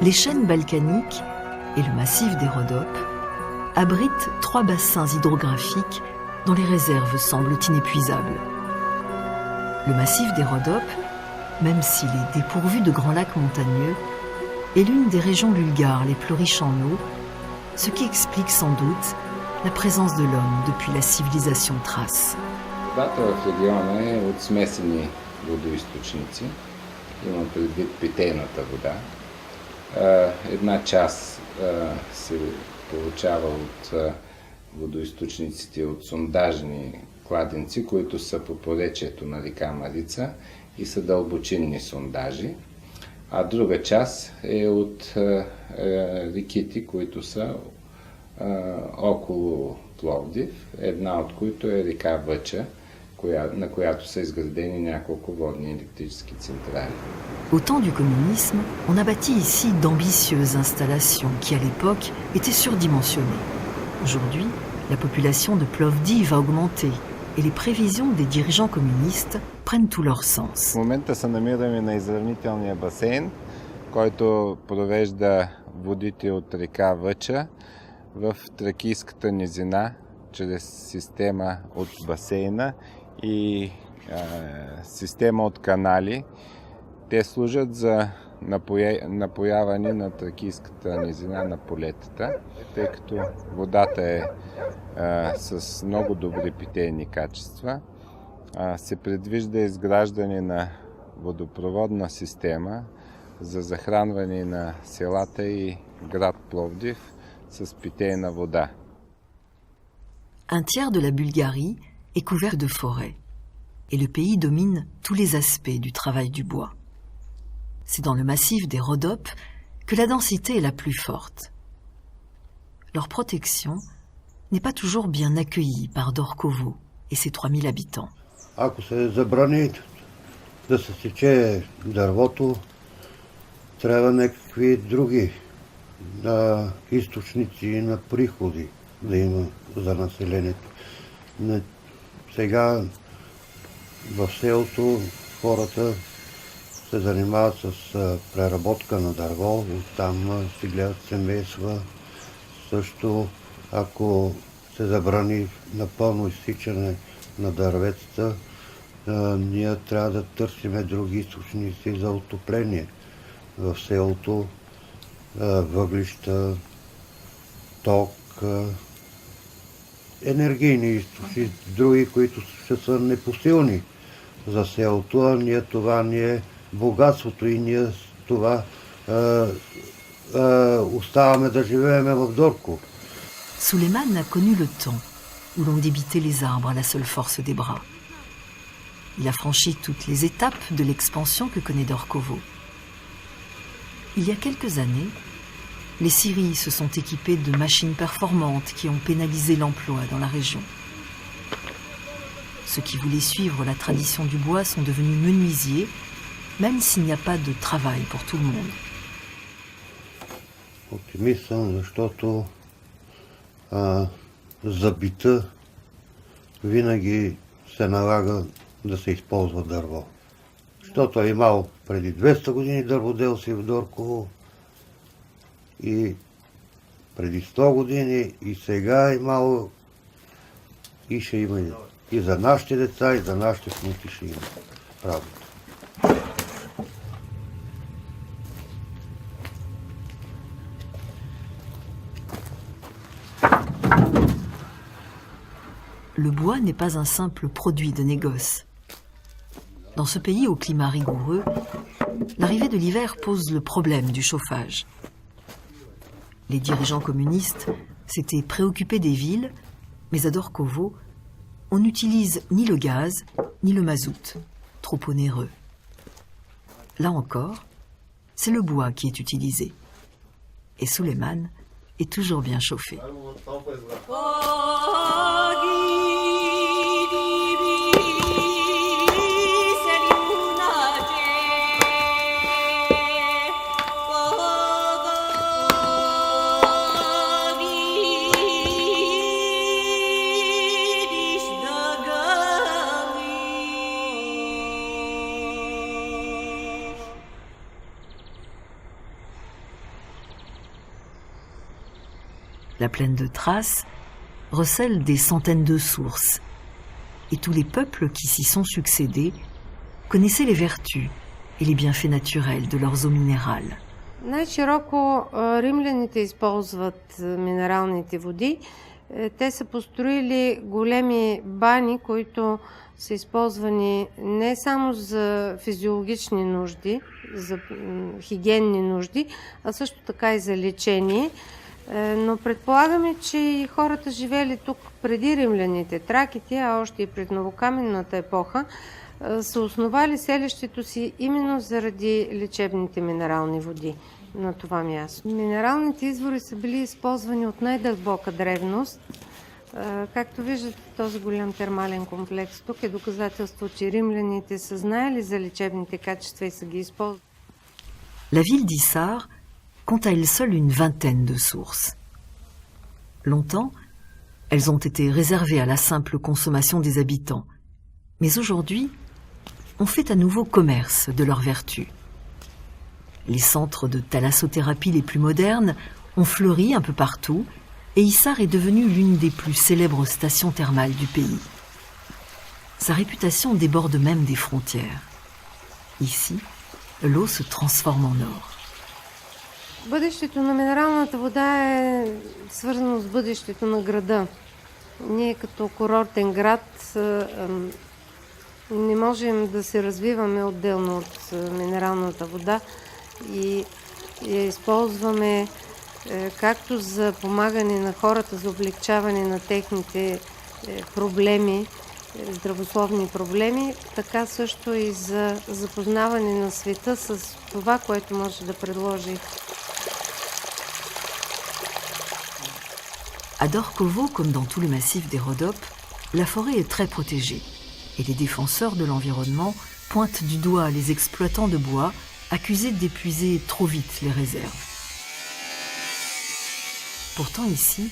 Les chaînes balkaniques et le massif des Rhodopes abritent 3 bassins hydrographiques dont les réserves semblent inépuisables. Le massif des Rhodopes, même s'il est dépourvu de grands lacs montagneux, est l'une des régions bulgares les plus riches en eau, ce qui explique sans doute la présence de l'homme depuis la civilisation thrace. Водата в региона е от смесени водоизточници, имам предвид питейната вода. Една част се получава от водоизточниците от сондажни кладенци, които са по поречието на река Марица и са дълбочинни сондажи, а друга част е от реките, които са около Пловдив, една от които е река Въча, на която са изградени няколко водни électriques centrales. Au temps du communisme, on a bâti ici d'ambitieuses installations qui, à l'époque, étaient surdimensionnées. Aujourd'hui, la population de Plovdiv va augmenter et les prévisions des dirigeants communistes prennent tout leur sens. В момента се намираме на изравнителния басейн, който провежда водите от река Въча в Тракийската низина чрез система от басейна и система от канали. Те служат за напояване на Тракийската низина на полетата, тъй като водата е с много добри питейни качества. Се предвижда изграждане на водопроводна система за захранване на селата и град Пловдив с питейна вода. Un tiers de la Bulgarie est couvert de forêts et le pays domine tous les aspects du travail du bois. C'est dans le massif des Rhodopes que la densité est la plus forte. Leur protection n'est pas toujours bien accueillie par Dorkovo et ses 3000 habitants. Ако се забрани да се сече дървото, трябва някакви други източници на приходи да има за населението. Сега в селото хората се занимават с преработка на дърво, оттам се гледат семейства. Също ако се забрани напълно изсичане на дърветата, ние трябва да търсим други източници за отопление в селото, въглища, ток, енергийни източници, други, които ще са непосилни за селото, а това ни е богатството и ние това оставаме да живеем в Дорко. Suleiman a connu le temps où l'on débitait les arbres à la seule force des bras. Il a franchi toutes les étapes de l'expansion que connaît Dorkovo. Il y a quelques années, les scieries se sont équipées de machines performantes qui ont pénalisé l'emploi dans la région. Ceux qui voulaient suivre la tradition du bois sont devenus menuisiers, même s'il n'y a pas de travail pour tout le monde. Оптимист съм, защото за бита винаги се налага да се използва дърво. Защото е имал преди 200 години дърводелци в Дорково и преди 100 години и сега е имало и ще има и за нашите деца, и за нашите внуци ще има правото. Le bois n'est pas un simple produit de négoce. Dans ce pays au climat rigoureux, l'arrivée de l'hiver pose le problème du chauffage. Les dirigeants communistes s'étaient préoccupés des villes, mais à Dorkovo, on n'utilise ni le gaz ni le mazout, trop onéreux. Là encore, c'est le bois qui est utilisé. Et Suleiman est toujours bien chauffé. La plaine de Thrace recèle des centaines de sources, et tous les peuples qui s'y sont succédés connaissaient les vertus et les bienfaits naturels de leurs eaux minérales. Най-широко римляните използват минералните води. Те са построили големи бани, които са използвани не само за физиологични нужди, за хигиенни нужди, а също така и за лечение. Но предполагаме, че и хората живели тук преди римляните, траките, а още и пред новокаменната епоха, са основали селището си именно заради лечебните минерални води на това място. Минералните извори са били използвани от най-дълбока древност. Както виждате, този голям термален комплекс тук е доказателство, че римляните са знаели за лечебните качества и са ги използвали. La ville d'Issar compte à elle seule une vingtaine de sources. Longtemps, elles ont été réservées à la simple consommation des habitants. Mais aujourd'hui, on fait à nouveau commerce de leurs vertus. Les centres de thalassothérapie les plus modernes ont fleuri un peu partout et Issar est devenue l'une des plus célèbres stations thermales du pays. Sa réputation déborde même des frontières. Ici, l'eau se transforme en or. Бъдещето на минералната вода е свързано с бъдещето на града. Ние като курортен град не можем да се развиваме отделно от минералната вода и я използваме както за помагане на хората, за облегчаване на техните проблеми, здравословни проблеми, така също и за запознаване на света с това, което може да предложи. À Dorkovo, comme dans tout le massif des Rhodopes, la forêt est très protégée et les défenseurs de l'environnement pointent du doigt les exploitants de bois accusés d'épuiser trop vite les réserves. Pourtant ici,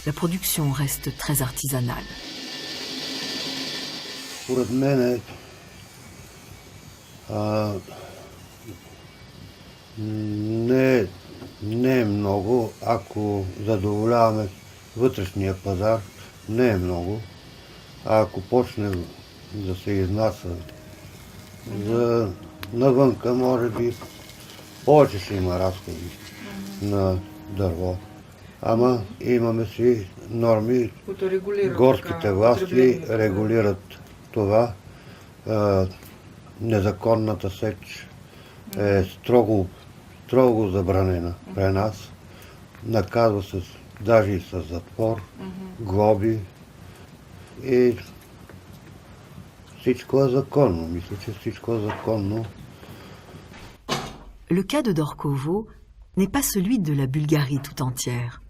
la production reste très artisanale. Според мен не е много, ако задоволяваме вътрешния пазар, не е много. А ако почне да се изнася навънка, може би повече ще има разходи на дърво. Ама имаме си норми, горските власти регулират това. Незаконната сеч е строго забранена при нас. Наказва се даже и с затвор, глоби и всичко е законно. Мисля, че всичко е законно. Le cas de Dorkovo n'est pas celui de la Bulgarie tout entière.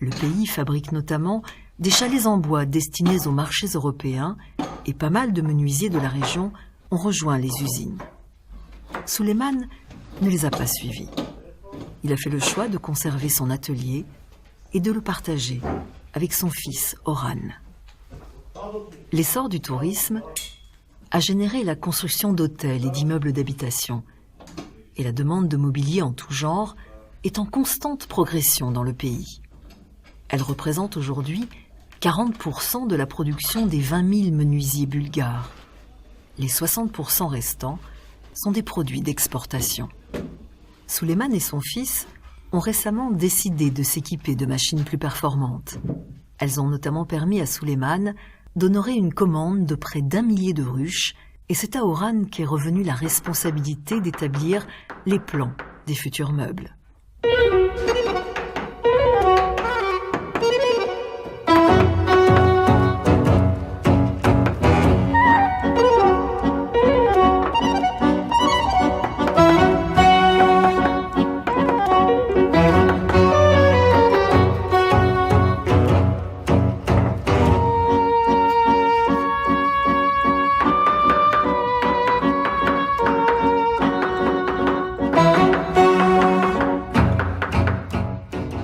Le pays fabrique notamment des chalets en bois destinés aux marchés européens et pas mal de menuisiers de la région ont rejoint les usines. Suleiman ne les a pas suivis. Il a fait le choix de conserver son atelier et de le partager avec son fils Oran. L'essor du tourisme a généré la construction d'hôtels et d'immeubles d'habitation, et la demande de mobilier en tout genre est en constante progression dans le pays. Elle représente aujourd'hui 40% de la production des 20 000 menuisiers bulgares. Les 60% restants sont des produits d'exportation. Suleiman et son fils ont récemment décidé de s'équiper de machines plus performantes. Elles ont notamment permis à Suleiman d'honorer une commande de près d'1 millier de ruches, et c'est à Oran qu'est revenue la responsabilité d'établir les plans des futurs meubles.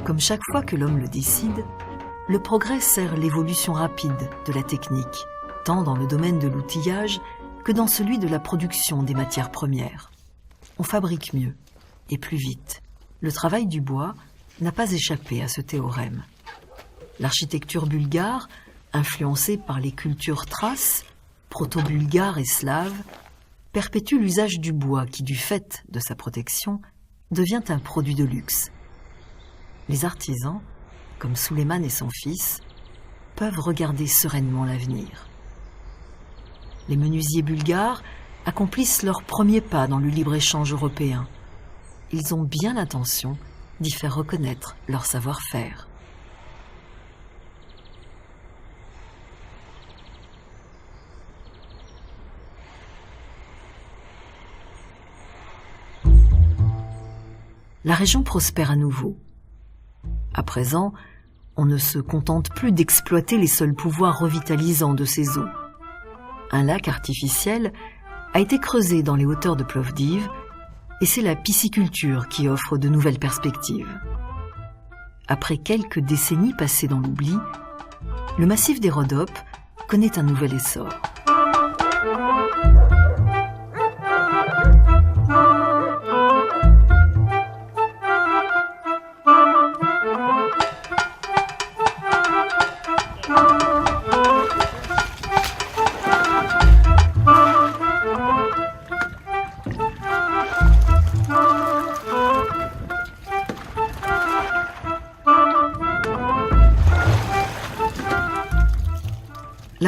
Comme chaque fois que l'homme le décide, le progrès sert l'évolution rapide de la technique, tant dans le domaine de l'outillage que dans celui de la production des matières premières. On fabrique mieux et plus vite. Le travail du bois n'a pas échappé à ce théorème. L'architecture bulgare, influencée par les cultures thraces, proto-bulgares et slaves, perpétue l'usage du bois qui, du fait de sa protection, devient un produit de luxe. Les artisans, comme Suleiman et son fils, peuvent regarder sereinement l'avenir. Les menuisiers bulgares accomplissent leurs premiers pas dans le libre-échange européen. Ils ont bien l'intention d'y faire reconnaître leur savoir-faire. La région prospère à nouveau. À présent, on ne se contente plus d'exploiter les seuls pouvoirs revitalisants de ces eaux. Un lac artificiel a été creusé dans les hauteurs de Plovdiv et c'est la pisciculture qui offre de nouvelles perspectives. Après quelques décennies passées dans l'oubli, le massif des Rhodopes connaît un nouvel essor.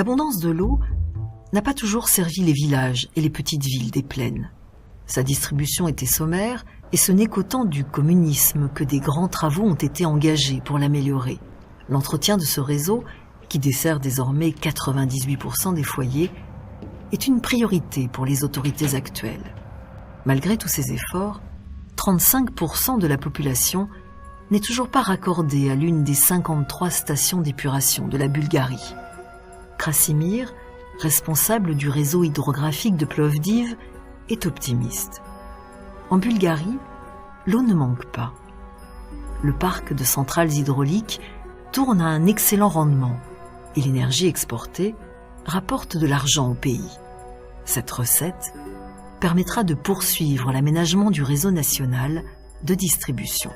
L'abondance de l'eau n'a pas toujours servi les villages et les petites villes des plaines. Sa distribution était sommaire et ce n'est qu'au temps du communisme que des grands travaux ont été engagés pour l'améliorer. L'entretien de ce réseau, qui dessert désormais 98% des foyers, est une priorité pour les autorités actuelles. Malgré tous ces efforts, 35% de la population n'est toujours pas raccordée à l'une des 53 stations d'épuration de la Bulgarie. Krasimir, responsable du réseau hydrographique de Plovdiv, est optimiste. En Bulgarie, l'eau ne manque pas. Le parc de centrales hydrauliques tourne à un excellent rendement et l'énergie exportée rapporte de l'argent au pays. Cette recette permettra de poursuivre l'aménagement du réseau national de distribution.